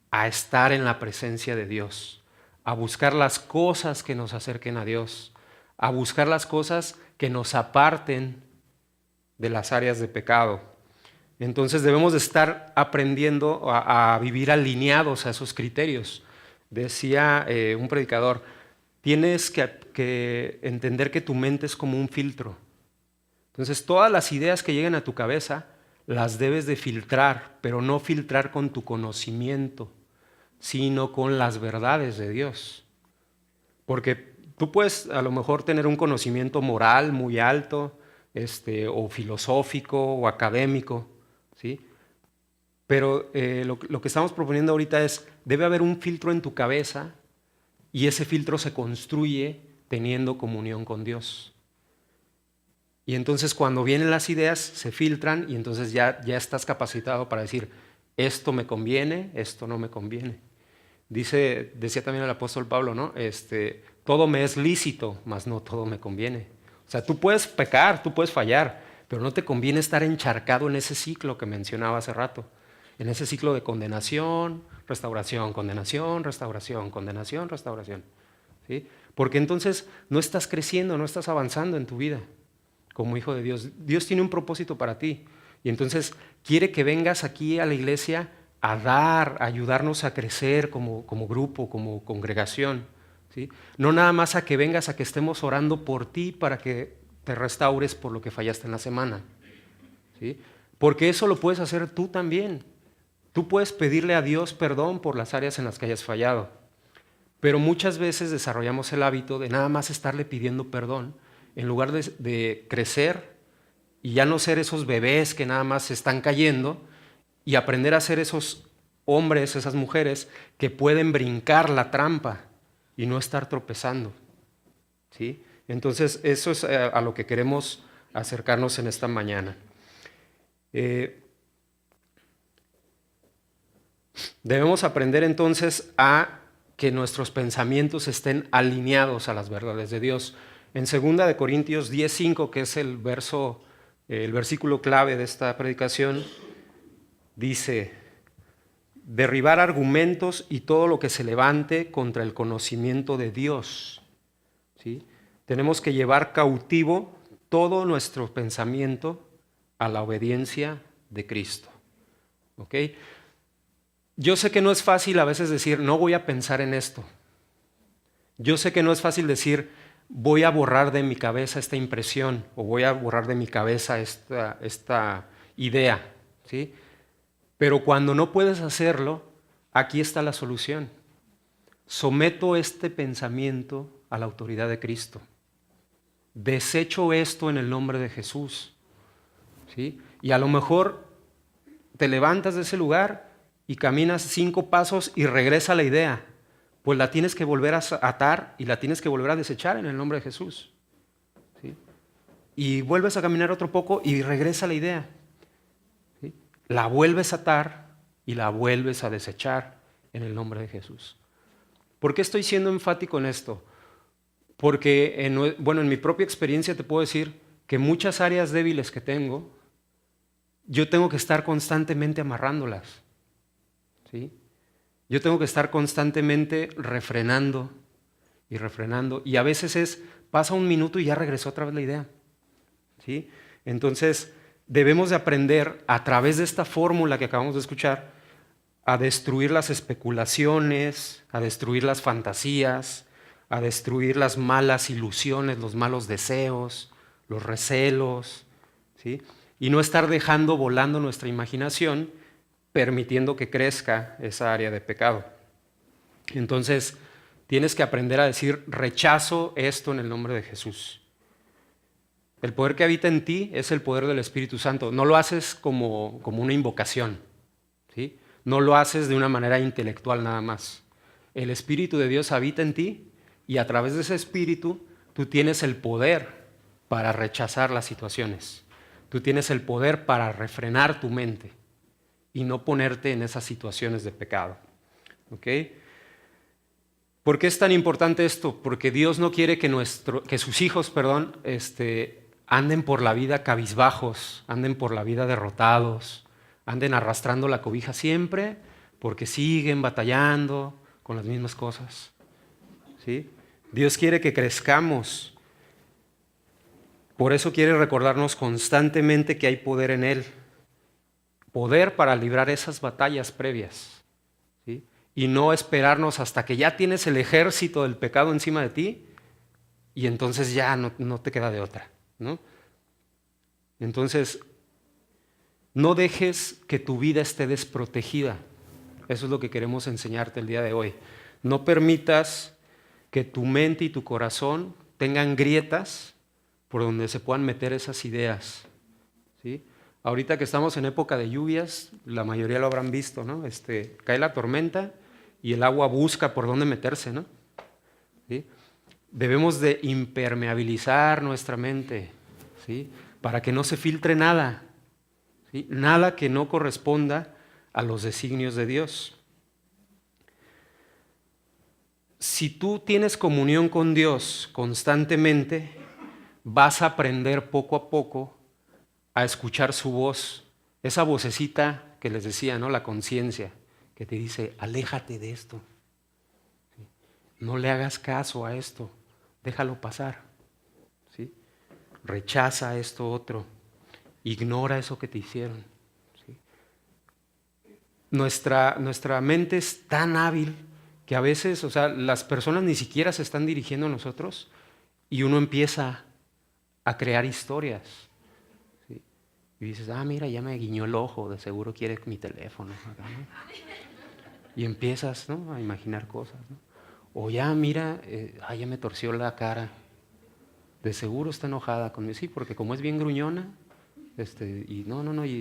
a estar en la presencia de Dios, a buscar las cosas que nos acerquen a Dios, a buscar las cosas que nos aparten de las áreas de pecado. Entonces debemos de estar aprendiendo a vivir alineados a esos criterios. Decía un predicador, tienes que entender que tu mente es como un filtro. Entonces todas las ideas que lleguen a tu cabeza las debes de filtrar, pero no filtrar con tu conocimiento, sino con las verdades de Dios. Porque tú puedes a lo mejor tener un conocimiento moral muy alto, o filosófico o académico, ¿sí? Pero lo que estamos proponiendo ahorita es, debe haber un filtro en tu cabeza y ese filtro se construye teniendo comunión con Dios. Y entonces cuando vienen las ideas se filtran y entonces ya estás capacitado para decir, esto me conviene, esto no me conviene. Decía también el apóstol Pablo, ¿no? Todo me es lícito, mas no todo me conviene. O sea, tú puedes pecar, tú puedes fallar, pero no te conviene estar encharcado en ese ciclo que mencionaba hace rato, en ese ciclo de condenación, restauración, condenación, restauración, condenación, restauración. ¿Sí? Porque entonces no estás creciendo, no estás avanzando en tu vida como hijo de Dios. Dios tiene un propósito para ti y entonces quiere que vengas aquí a la iglesia a dar, a ayudarnos a crecer como grupo, como congregación. ¿Sí? No nada más a que vengas a que estemos orando por ti para que te restaures por lo que fallaste en la semana. ¿Sí? Porque eso lo puedes hacer tú también. Tú puedes pedirle a Dios perdón por las áreas en las que hayas fallado. Pero muchas veces desarrollamos el hábito de nada más estarle pidiendo perdón en lugar de crecer y ya no ser esos bebés que nada más se están cayendo y aprender a ser esos hombres, esas mujeres que pueden brincar la trampa y no estar tropezando. ¿Sí? Entonces, eso es a lo que queremos acercarnos en esta mañana. Debemos aprender entonces a que nuestros pensamientos estén alineados a las verdades de Dios. En 2 Corintios 10:5, que es el versículo clave de esta predicación, dice, derribar argumentos y todo lo que se levante contra el conocimiento de Dios. ¿Sí? Tenemos que llevar cautivo todo nuestro pensamiento a la obediencia de Cristo. ¿Ok? Yo sé que no es fácil a veces decir, no voy a pensar en esto. Yo sé que no es fácil decir, voy a borrar de mi cabeza esta impresión o voy a borrar de mi cabeza esta idea, ¿sí? Pero cuando no puedes hacerlo, aquí está la solución. Someto este pensamiento a la autoridad de Cristo. Desecho esto en el nombre de Jesús, ¿sí? Y a lo mejor te levantas de ese lugar y caminas 5 pasos y regresa la idea, pues la tienes que volver a atar y la tienes que volver a desechar en el nombre de Jesús. ¿Sí? Y vuelves a caminar otro poco y regresa la idea. ¿Sí? La vuelves a atar y la vuelves a desechar en el nombre de Jesús. ¿Por qué estoy siendo enfático en esto? Porque, en mi propia experiencia te puedo decir que muchas áreas débiles que tengo, yo tengo que estar constantemente amarrándolas. ¿Sí? Yo tengo que estar constantemente refrenando y refrenando. Y a veces pasa un minuto y ya regresó otra vez la idea. ¿Sí? Entonces, debemos de aprender a través de esta fórmula que acabamos de escuchar a destruir las especulaciones, a destruir las fantasías, a destruir las malas ilusiones, los malos deseos, los recelos, ¿sí? Y no estar dejando volando nuestra imaginación, permitiendo que crezca esa área de pecado. Entonces, tienes que aprender a decir, rechazo esto en el nombre de Jesús. El poder que habita en ti es el poder del Espíritu Santo. No lo haces como una invocación, ¿sí? No lo haces de una manera intelectual nada más. El Espíritu de Dios habita en ti y a través de ese Espíritu tú tienes el poder para rechazar las situaciones. Tú tienes el poder para refrenar tu mente y no ponerte en esas situaciones de pecado. ¿Ok? ¿Por qué es tan importante esto? Porque Dios no quiere que sus hijos, anden por la vida cabizbajos, anden por la vida derrotados, anden arrastrando la cobija siempre porque siguen batallando con las mismas cosas. ¿Sí? Dios quiere que crezcamos. Por eso quiere recordarnos constantemente que hay poder en Él. Poder para librar esas batallas previas. ¿Sí? Y no esperarnos hasta que ya tienes el ejército del pecado encima de ti y entonces ya no te queda de otra, ¿no? Entonces, no dejes que tu vida esté desprotegida. Eso es lo que queremos enseñarte el día de hoy. No permitas que tu mente y tu corazón tengan grietas por donde se puedan meter esas ideas. ¿Sí? Ahorita que estamos en época de lluvias, la mayoría lo habrán visto, ¿no? Cae la tormenta y el agua busca por dónde meterse, ¿no? ¿Sí? Debemos de impermeabilizar nuestra mente, ¿sí? Para que no se filtre nada. ¿Sí? Nada que no corresponda a los designios de Dios. Si tú tienes comunión con Dios constantemente, vas a aprender poco a poco a escuchar su voz, esa vocecita que les decía, ¿no? La conciencia, que te dice, aléjate de esto, ¿sí? No le hagas caso a esto, déjalo pasar, ¿sí? Rechaza esto otro. Ignora eso que te hicieron. ¿Sí? Nuestra mente es tan hábil que a veces, las personas ni siquiera se están dirigiendo a nosotros y uno empieza a crear historias. ¿Sí? Y dices, mira, ya me guiñó el ojo, de seguro quiere mi teléfono. ¿No? Y empiezas, ¿no? A imaginar cosas. ¿No? O ya, mira, ya me torció la cara. De seguro está enojada conmigo. Sí, porque como es bien gruñona, y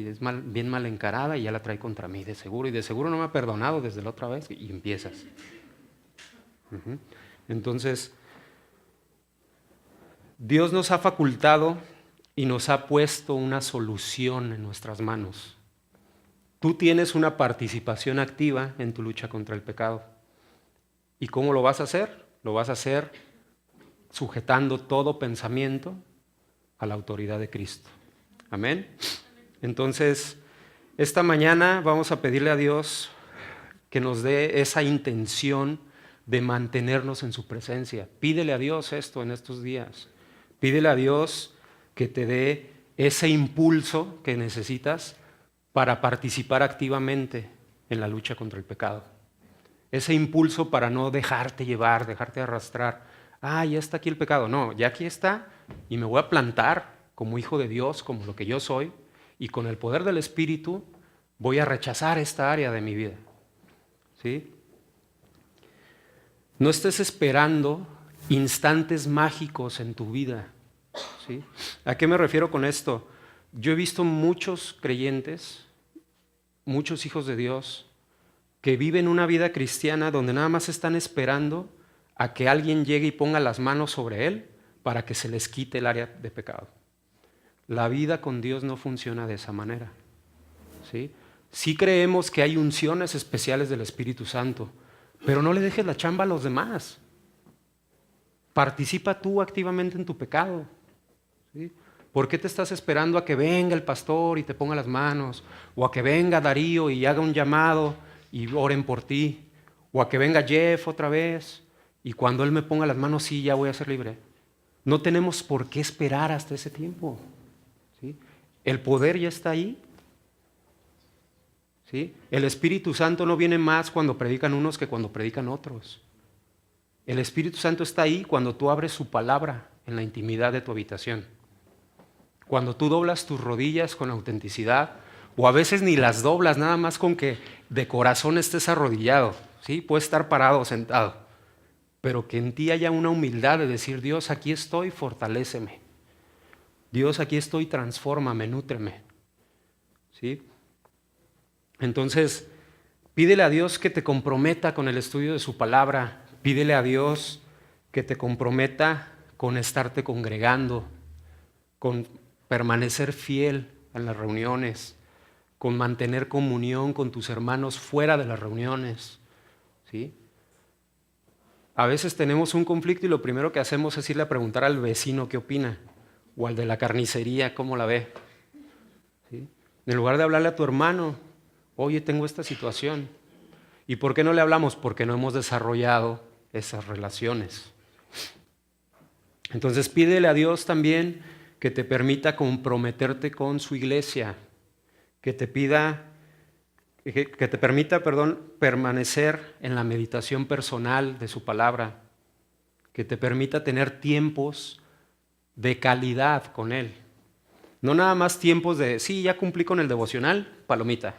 es bien mal encarada y ya la trae contra mí, de seguro. Y de seguro no me ha perdonado desde la otra vez. Y empiezas. Entonces, Dios nos ha facultado y nos ha puesto una solución en nuestras manos. Tú tienes una participación activa en tu lucha contra el pecado. ¿Y cómo lo vas a hacer? Lo vas a hacer sujetando todo pensamiento a la autoridad de Cristo. Amén. Entonces, esta mañana vamos a pedirle a Dios que nos dé esa intención de mantenernos en su presencia. Pídele a Dios esto en estos días. Pídele a Dios que te dé ese impulso que necesitas para participar activamente en la lucha contra el pecado. Ese impulso para no dejarte llevar, dejarte arrastrar. Ya está aquí el pecado. No, ya aquí está y me voy a plantar como hijo de Dios, como lo que yo soy, y con el poder del Espíritu voy a rechazar esta área de mi vida. ¿Sí? No estés esperando instantes mágicos en tu vida. ¿Sí? ¿A qué me refiero con esto? Yo he visto muchos creyentes, muchos hijos de Dios, que viven una vida cristiana donde nada más están esperando a que alguien llegue y ponga las manos sobre él para que se les quite el área de pecado. La vida con Dios no funciona de esa manera, ¿sí? Sí creemos que hay unciones especiales del Espíritu Santo, pero no le dejes la chamba a los demás. Participa tú activamente en tu pecado, ¿sí? ¿Por qué te estás esperando a que venga el pastor y te ponga las manos? O a que venga Darío y haga un llamado y oren por ti. O a que venga Jeff otra vez y cuando él me ponga las manos, sí, ya voy a ser libre. No tenemos por qué esperar hasta ese tiempo, ¿sí? El poder ya está ahí, ¿sí? El Espíritu Santo no viene más cuando predican unos que cuando predican otros. El Espíritu Santo está ahí cuando tú abres su palabra en la intimidad de tu habitación. Cuando tú doblas tus rodillas con autenticidad, o a veces ni las doblas, nada más con que de corazón estés arrodillado, ¿sí? Puedes estar parado o sentado, pero que en ti haya una humildad de decir: Dios, aquí estoy, fortaléceme. Dios, aquí estoy, transfórmame, nútreme, ¿sí? Entonces, pídele a Dios que te comprometa con el estudio de su palabra. Pídele a Dios que te comprometa con estarte congregando, con permanecer fiel en las reuniones, con mantener comunión con tus hermanos fuera de las reuniones, ¿sí? A veces tenemos un conflicto y lo primero que hacemos es irle a preguntar al vecino qué opina, o al de la carnicería cómo la ve, ¿sí? En lugar de hablarle a tu hermano: oye, tengo esta situación. ¿Y por qué no le hablamos? Porque no hemos desarrollado esas relaciones. Entonces pídele a Dios también que te permita comprometerte con su iglesia, que te permita, permanecer en la meditación personal de su palabra, que te permita tener tiempos de calidad con Él. No nada más tiempos de, sí, ya cumplí con el devocional, palomita,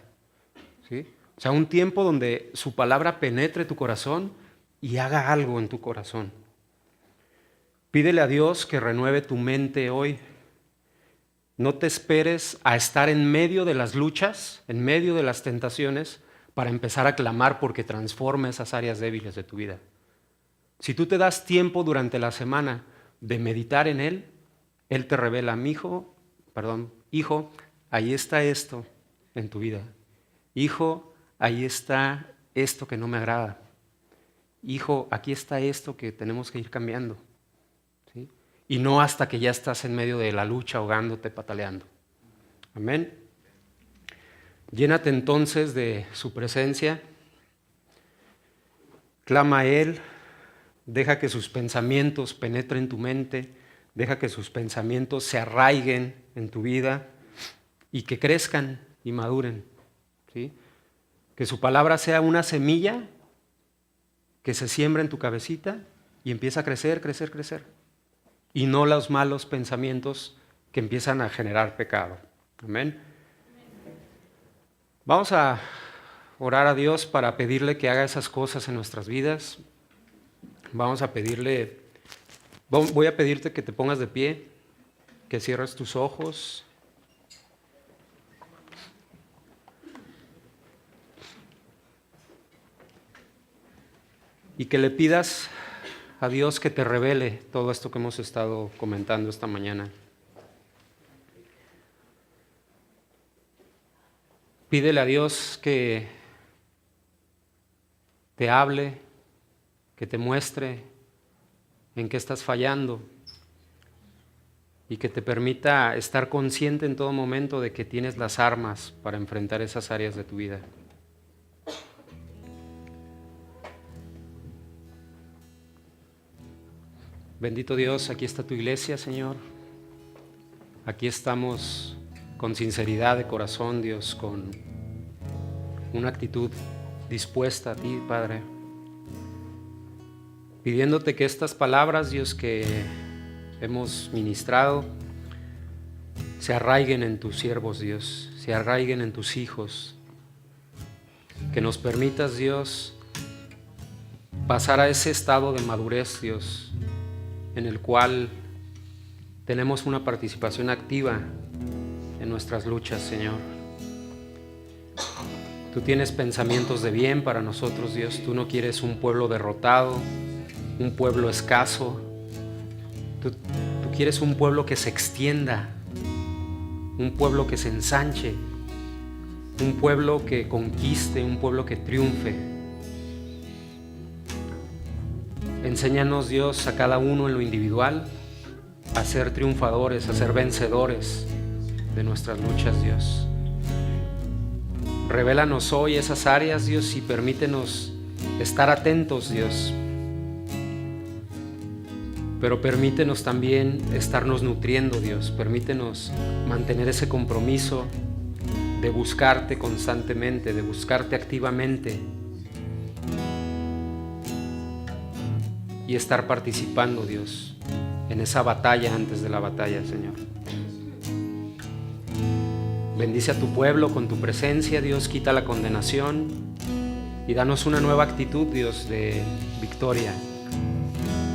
¿sí? O sea, un tiempo donde su palabra penetre tu corazón y haga algo en tu corazón. Pídele a Dios que renueve tu mente hoy. No te esperes a estar en medio de las luchas, en medio de las tentaciones, para empezar a clamar porque transforme esas áreas débiles de tu vida. Si tú te das tiempo durante la semana de meditar en Él, Él te revela: hijo, ahí está esto en tu vida. Hijo, ahí está esto que no me agrada. Hijo, aquí está esto que tenemos que ir cambiando, ¿sí? Y no hasta que ya estás en medio de la lucha, ahogándote, pataleando. Amén. Llénate entonces de su presencia. Clama a Él. Deja que sus pensamientos penetren tu mente. Deja que sus pensamientos se arraiguen en tu vida y que crezcan y maduren, ¿sí? Que su palabra sea una semilla que se siembra en tu cabecita y empieza a crecer, crecer, crecer. Y no los malos pensamientos que empiezan a generar pecado. Amén. Vamos a orar a Dios para pedirle que haga esas cosas en nuestras vidas. Voy a pedirte que te pongas de pie, que cierres tus ojos. Y que le pidas a Dios que te revele todo esto que hemos estado comentando esta mañana. Pídele a Dios que te hable, que te muestre en qué estás fallando y que te permita estar consciente en todo momento de que tienes las armas para enfrentar esas áreas de tu vida. Bendito Dios, aquí está tu iglesia, Señor. Aquí estamos con sinceridad de corazón, Dios, con una actitud dispuesta a ti, Padre, pidiéndote que estas palabras, Dios, que hemos ministrado, se arraiguen en tus siervos, Dios, se arraiguen en tus hijos, que nos permitas, Dios, pasar a ese estado de madurez, Dios, en el cual tenemos una participación activa en nuestras luchas, Señor. Tú tienes pensamientos de bien para nosotros, Dios. Tú no quieres un pueblo derrotado, un pueblo escaso. Tú quieres un pueblo que se extienda, un pueblo que se ensanche, un pueblo que conquiste, un pueblo que triunfe. Enséñanos, Dios, a cada uno en lo individual a ser triunfadores, a ser vencedores de nuestras luchas, Dios. Revélanos hoy esas áreas, Dios, y permítenos estar atentos, Dios. Pero permítenos también estarnos nutriendo, Dios. Permítenos mantener ese compromiso de buscarte constantemente, de buscarte activamente y estar participando, Dios, en esa batalla antes de la batalla, Señor. Bendice a tu pueblo con tu presencia, Dios. Quita la condenación y danos una nueva actitud, Dios, de victoria.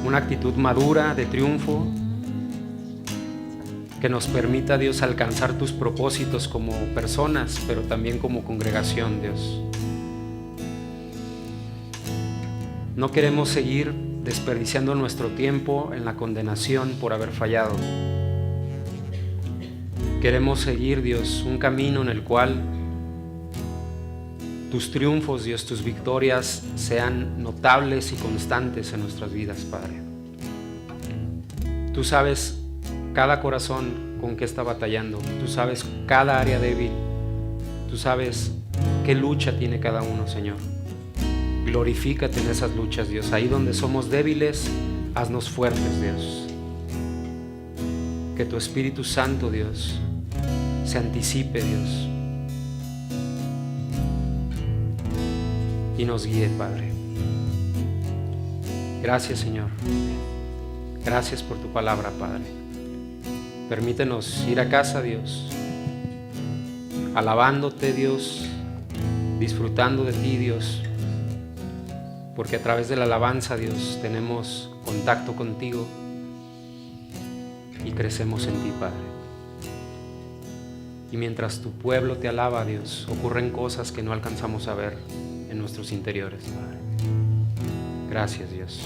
Una actitud madura de triunfo que nos permita, Dios, alcanzar tus propósitos como personas, pero también como congregación, Dios. No queremos seguir desperdiciando nuestro tiempo en la condenación por haber fallado. Queremos seguir, Dios, un camino en el cual tus triunfos, Dios, tus victorias sean notables y constantes en nuestras vidas, Padre. Tú sabes cada corazón con qué está batallando. Tú sabes cada área débil. Tú sabes qué lucha tiene cada uno, Señor. Glorifícate en esas luchas, Dios. Ahí donde somos débiles, haznos fuertes, Dios. Que tu Espíritu Santo, Dios, se anticipe, Dios, y nos guíe, Padre. Gracias, Señor. Gracias por tu palabra, Padre. Permítenos ir a casa, Dios, alabándote, Dios, disfrutando de ti, Dios, porque a través de la alabanza, Dios, tenemos contacto contigo y crecemos en ti, Padre. Y mientras tu pueblo te alaba, Dios, ocurren cosas que no alcanzamos a ver en nuestros interiores, Padre. Gracias, Dios.